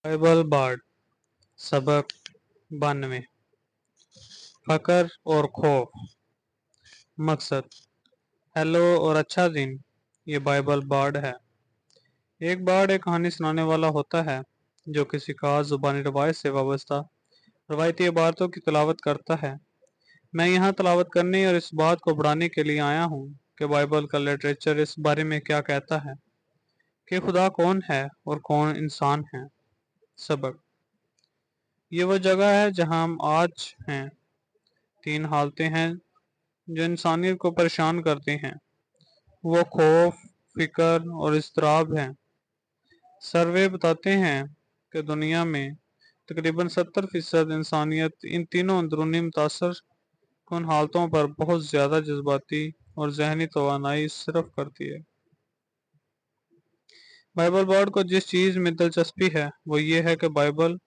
Bible board सबक 92 फकर और खौफ। मकसद। हेलो और अच्छा दिन। ये बाइबल बार्ड है। एक बार्ड एक कहानी सुनाने वाला होता है जो किसी खास जुबानी रवायत से वाबस्ता रवायती इबारतों की तलावत करता है। मैं यहाँ तलावत करने और इस बात को बढ़ाने के लिए आया हूँ कि बाइबल का लिटरेचर इस बारे में क्या कहता है कि खुदा कौन है और कौन इंसान है। सबक। ये वो जगह है जहाँ हम आज हैं। तीन हालतें हैं जो इंसानियत को परेशान करती हैं। वो खौफ, फिक्र और इज़्तिराब हैं। सर्वे बताते हैं कि दुनिया में तकरीबन 70% इंसानियत इन तीनों अंदरूनी मुतासर कुन हालतों पर बहुत ज़्यादा जज्बाती और ज़हनी तवानाई सिर्फ करती है। बाइबल बोर्ड को जिस चीज़ में दिलचस्पी है वो ये है कि बाइबल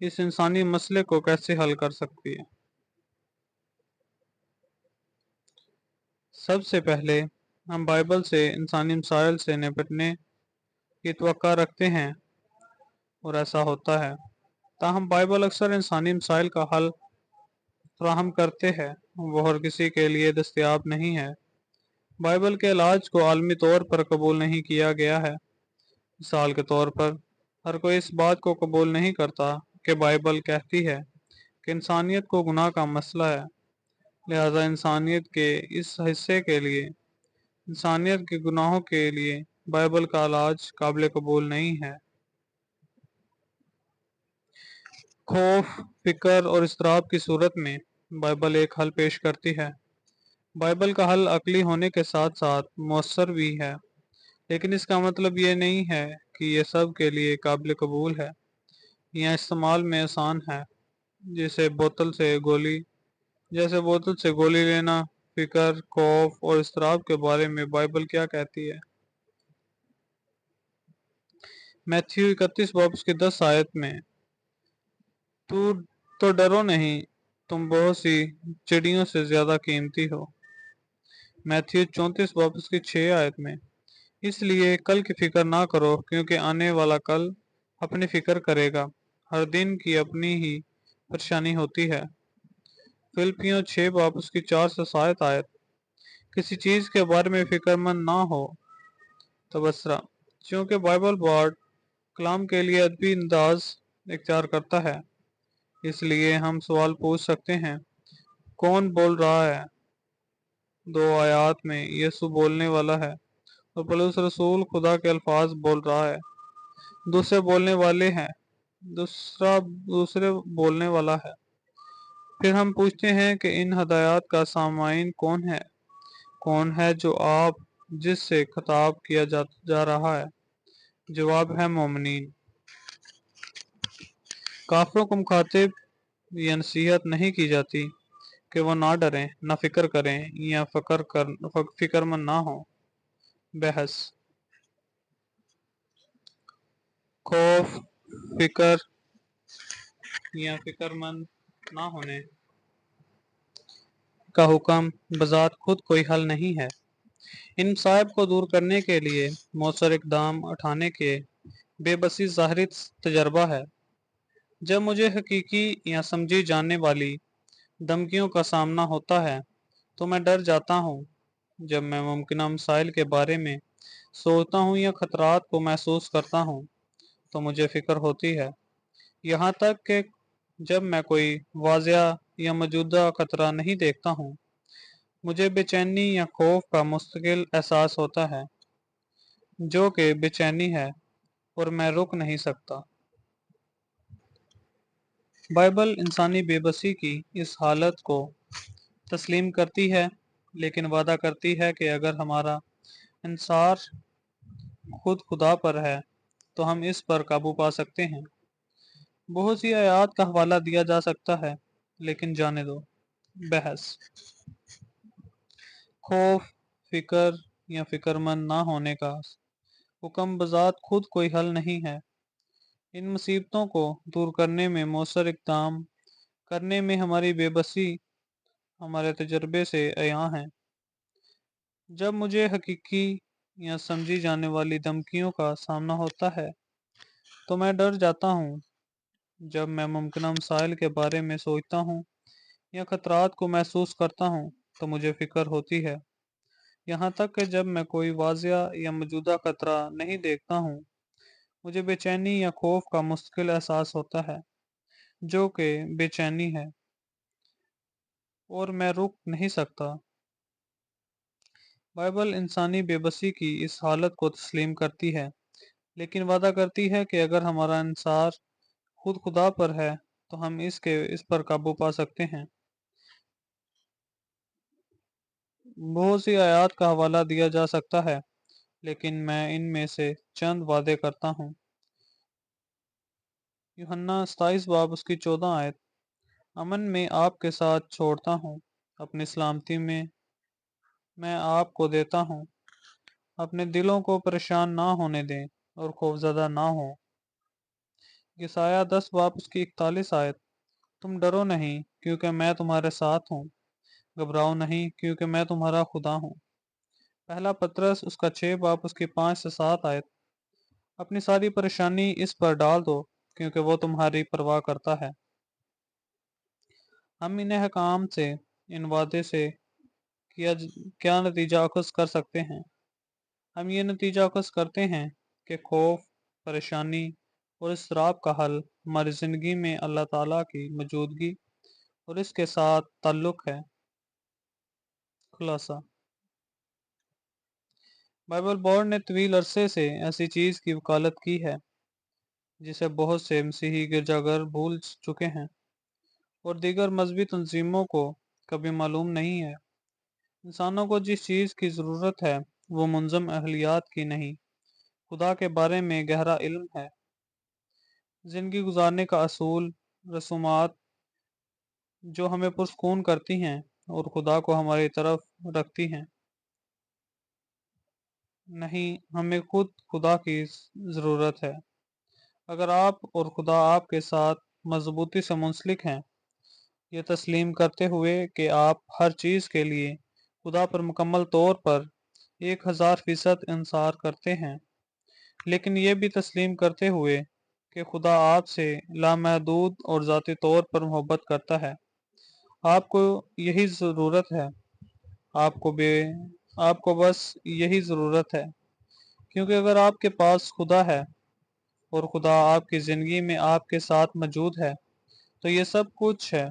इस इंसानी मसले को कैसे हल कर सकती है। सबसे पहले हम बाइबल से इंसानी मसाइल से निपटने की तवक्का रखते हैं और ऐसा होता है। ताहम बाइबल अक्सर इंसानी मसाइल का हल फराहम करते हैं। वो हर किसी के लिए दस्तयाब नहीं है। बाइबल के इलाज को आलमी तौर पर कबूल नहीं किया गया है। मिसाल के तौर पर हर कोई इस बात को कबूल नहीं करता कि बाइबल कहती है कि इंसानियत को गुनाह का मसला है, लिहाजा इंसानियत के इस हिस्से के लिए इंसानियत के गुनाहों के लिए बाइबल का इलाज काबिल कबूल नहीं है। खौफ, फिक्र और इज़्तिराब की सूरत में बाइबल एक हल पेश करती है। बाइबल का हल अक्ली होने के साथ साथ मौसर भी है, लेकिन इसका मतलब ये नहीं है कि ये सब के लिए काबिल कबूल है या इस्तेमाल में आसान है। जैसे बोतल से गोली लेना। फिक्र, खौफ और इज़्तिराब के बारे में बाइबल क्या कहती है। मैथ्यू 31 बाब उसकी 10 आयत में, तू तो डरो नहीं, तुम बहुत सी चिड़ियों से ज्यादा कीमती हो। मैथ्यू 34 बाब उसकी 6 आयत में, इसलिए कल की फिक्र ना करो क्योंकि आने वाला कल अपनी फिक्र करेगा। हर दिन की अपनी ही परेशानी होती है। फिलिपियों 6 बाब उसकी 4 से 7 आयत, किसी चीज के बारे में फिक्रमंद ना हो। तबसरा। क्योंकि बाइबल वर्ड कलाम के लिए अदबी अंदाज इख्तियार करता है, इसलिए हम सवाल पूछ सकते हैं, कौन बोल रहा है। दो आयात में यीशु बोलने वाला है और पौलुस रसूल खुदा के अल्फाज बोल रहा है। दूसरे बोलने वाले हैं, दूसरे बोलने वाला है। फिर हम पूछते हैं कि इन हदायत का सामाइन कौन है। कौन है जो आप जिससे खिताब किया जा रहा है। जवाब है मोमिनीन। काफरों को मुखातिब या नसीहत नहीं की जाती कि वो ना डरें, ना फिक्र करें या फिक्रमंद ना हो। बहस। खौफ, फिक्र या फिक्रमंद ना होने का हुक्म बजात खुद कोई हल नहीं है। इन मसाइब को दूर करने के लिए मौसर इकदाम उठाने के बेबसी ज़ाहिरी तजर्बा है। जब मुझे हकीकी या समझी जाने वाली धमकियों का सामना होता है तो मैं डर जाता हूँ। जब मैं मुमकिन मसाइल के बारे में सोचता हूँ या खतरात को महसूस करता हूँ तो मुझे फिक्र होती है। यहाँ तक कि जब मैं कोई वाज़िया या मौजूदा खतरा नहीं देखता हूँ, मुझे बेचैनी या खौफ का मुस्तकिल एहसास होता है, जो कि बेचैनी है और मैं रुक नहीं सकता। बाइबल इंसानी बेबसी की इस हालत को तस्लीम करती है, लेकिन वादा करती है कि अगर हमारा इंसार खुद खुदा पर है तो हम इस पर काबू पा सकते हैं। बहुत सी आयात का हवाला दिया जा सकता है, लेकिन जाने दो। बहस। खौफ, फिक्र या फिक्रमंद ना होने का हुक्म बजात खुद कोई हल नहीं है। इन मुसीबतों को दूर करने में मौसर इक़दाम करने में हमारी बेबसी हमारे तजर्बे से अयां है। जब मुझे हकीकी या समझी जाने वाली धमकियों का सामना होता है تو میں ڈر جاتا ہوں۔ جب میں ممکنہ مسائل کے بارے میں سوچتا ہوں یا خطرات کو محسوس کرتا ہوں تو مجھے فکر ہوتی ہے، یہاں تک کہ جب میں کوئی واضح یا موجودہ خطرہ نہیں دیکھتا ہوں مجھے بے چینی یا خوف کا مستقل احساس ہوتا ہے، جو کہ بے چینی ہے اور میں رک نہیں سکتا۔ بائبل انسانی بے بسی کی اس حالت کو تسلیم کرتی ہے، لیکن وعدہ کرتی ہے کہ اگر ہمارا انحصار خود خدا پر ہے تو ہم اس پر قابو پا سکتے ہیں۔ بہت سی آیات کا حوالہ دیا جا سکتا ہے، لیکن میں ان میں سے چند وعدے کرتا ہوں۔ یوحنا 27 باب اس کی 14 آیت، امن میں آپ کے ساتھ چھوڑتا ہوں، اپنی سلامتی میں آپ کو دیتا ہوں، اپنے دلوں کو پریشان نہ ہونے دیں اور خوفزدہ نہ ہوں۔ یسایہ 10 باب اس کی 41 آیت، تم ڈرو نہیں کیونکہ میں تمہارے ساتھ ہوں، گھبراؤ نہیں کیونکہ میں تمہارا خدا ہوں۔ پہلا پطرس اس کا 6 باب اس کی 5 سے 7 آیت، اپنی ساری پریشانی اس پر ڈال دو کیونکہ وہ تمہاری پرواہ کرتا ہے۔ ہم ان احکام سے، ان وعدے سے کیا نتیجہ اخذ کر سکتے ہیں؟ ہم یہ نتیجہ اخذ کرتے ہیں کہ خوف، پریشانی اور اضطراب کا حل ہماری زندگی میں اللہ تعالیٰ کی موجودگی اور اس کے ساتھ تعلق ہے۔ خلاصہ، بائبل بورڈ نے طویل عرصے سے ایسی چیز کی وکالت کی ہے جسے بہت سے مسیحی گرجا گھر بھول چکے ہیں اور دیگر مذہبی تنظیموں کو کبھی معلوم نہیں ہے۔ انسانوں کو جس چیز کی ضرورت ہے وہ منظم اہلیات کی نہیں، خدا کے بارے میں گہرا علم ہے۔ زندگی گزارنے کا اصول، رسومات جو ہمیں پرسکون کرتی ہیں اور خدا کو ہماری طرف رکھتی ہیں۔ نہیں، ہمیں خود خدا کی ضرورت ہے۔ اگر آپ اور خدا آپ کے ساتھ مضبوطی سے منسلک ہیں، یہ تسلیم کرتے ہوئے کہ آپ ہر چیز کے لیے خدا پر مکمل طور پر 1000% انحصار کرتے ہیں، لیکن یہ بھی تسلیم کرتے ہوئے کہ خدا آپ سے لامحدود اور ذاتی طور پر محبت کرتا ہے۔ آپ کو یہی ضرورت ہے، آپ کو بس یہی ضرورت ہے، کیونکہ اگر آپ کے پاس خدا ہے اور خدا آپ کی زندگی میں آپ کے ساتھ موجود ہے تو یہ سب کچھ ہے۔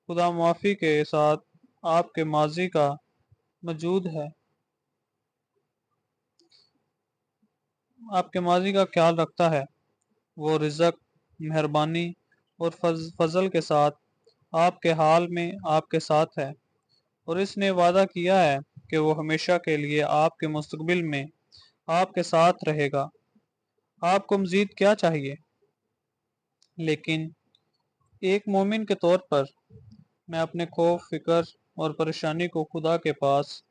خدا معافی کے ساتھ آپ کے ماضی کا موجود ہے، آپ کے ماضی کا خیال رکھتا ہے۔ وہ رزق، مہربانی اور فضل کے ساتھ آپ کے حال میں آپ کے ساتھ ہے، اور اس نے وعدہ کیا ہے کہ وہ ہمیشہ کے لیے آپ کے مستقبل میں آپ کے ساتھ رہے گا۔ آپ کو مزید کیا چاہیے؟ لیکن ایک مومن کے طور پر میں اپنے خوف، فکر اور پریشانی کو خدا کے پاس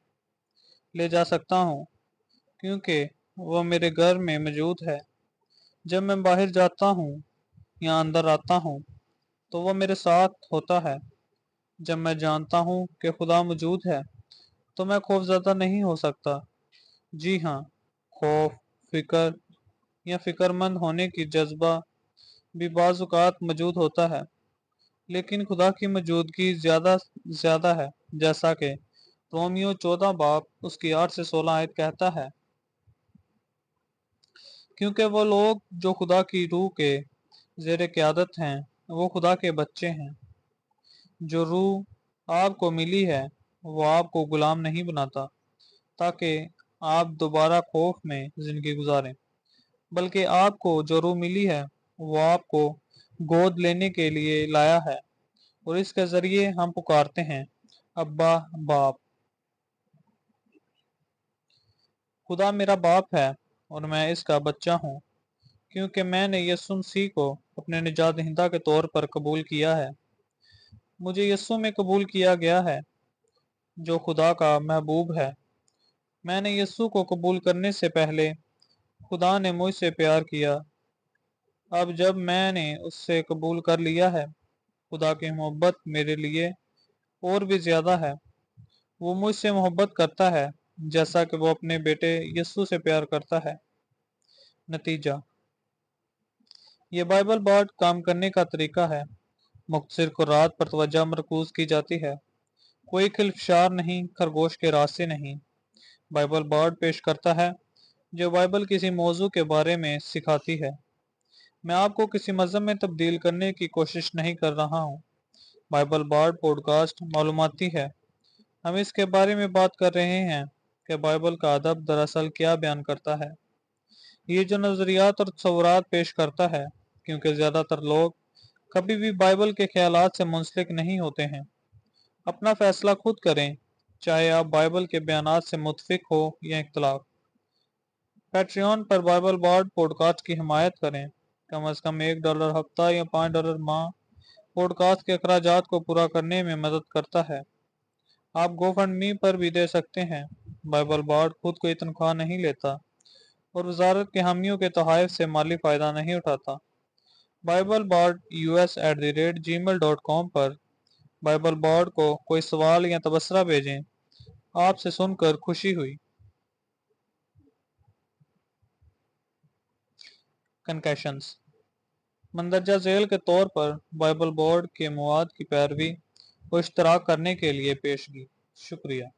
لے جا سکتا ہوں کیونکہ وہ میرے گھر میں موجود ہے۔ جب میں باہر جاتا ہوں یا اندر آتا ہوں تو وہ میرے ساتھ ہوتا ہے۔ جب میں جانتا ہوں کہ خدا موجود ہے تو میں خوف زدہ نہیں ہو سکتا۔ جی ہاں، خوف، فکر یا فکر مند ہونے کی جذبہ بھی بعض اوقات موجود ہوتا ہے، لیکن خدا کی موجودگی زیادہ ہے، جیسا کہ رومیو 14 باب اس کی 8 سے 16 آیت کہتا ہے، کیونکہ وہ لوگ جو خدا کی روح کے زیر قیادت ہیں وہ خدا کے بچے ہیں۔ جو روح آپ کو ملی ہے وہ آپ کو غلام نہیں بناتا تاکہ آپ دوبارہ خوف میں زندگی گزاریں، بلکہ آپ کو جو روح ملی ہے وہ آپ کو گود لینے کے لیے لایا ہے، اور اس کے ذریعے ہم پکارتے ہیں، ابا، باپ۔ خدا میرا باپ ہے اور میں اس کا بچہ ہوں کیونکہ میں نے یسوع مسیح کو اپنے نجات دہندہ کے طور پر قبول کیا ہے۔ مجھے یسوع میں قبول کیا گیا ہے جو خدا کا محبوب ہے۔ میں نے یسوع کو قبول کرنے سے پہلے خدا نے مجھ سے پیار کیا۔ اب جب میں نے اس سے قبول کر لیا ہے، خدا کی محبت میرے لیے اور بھی زیادہ ہے۔ وہ مجھ سے محبت کرتا ہے جیسا کہ وہ اپنے بیٹے یسوع سے پیار کرتا ہے۔ نتیجہ، ये बाइबल बोर्ड काम करने का तरीका है। मुख्तसर कुरात पर तवज्जो मरकूज की जाती है। कोई खिलफशार नहीं, खरगोश के रास्ते नहीं। बाइबल बोर्ड पेश करता है जो बाइबल किसी मौजू के बारे में सिखाती है। मैं आपको किसी मज़हब में तब्दील करने की कोशिश नहीं कर रहा हूँ। बाइबल बोर्ड पॉडकास्ट मालूमाती है। हम इसके बारे में बात कर रहे हैं कि बाइबल का अदब दरअसल क्या बयान करता है। ये जो नज़रियात और तस्वुरात पेश करता है, क्योंकि ज़्यादातर लोग कभी भी बाइबल के ख्यालात से मुंसलिक नहीं होते हैं। अपना फैसला खुद करें, चाहे आप बाइबल के बयानात से मुतफिक हो या इख्तलाफ। पैट्रियन पर बाइबल बोर्ड पॉडकास्ट की हिमायत करें। कम अज़ कम $1 हफ्ता या $5 माह पॉडकास्ट के अखराजात को पूरा करने में मदद करता है। आप गोफंडमी पर भी दे सकते हैं। बाइबल बोर्ड खुद कोई तनख्वाह नहीं लेता और वजारत के हामियों के तोहफ़ से माली फ़ायदा नहीं उठाता। बाइबल बोर्ड US@gmail.com पर बाइबल बोर्ड को कोई सवाल या तबसरा भेजें। आपसे सुनकर खुशी हुई। कनकशंस मंदरजा झेल के तौर पर बाइबल बोर्ड के मवाद की पैरवी व इश्तराक करने के लिए पेशगी। शुक्रिया।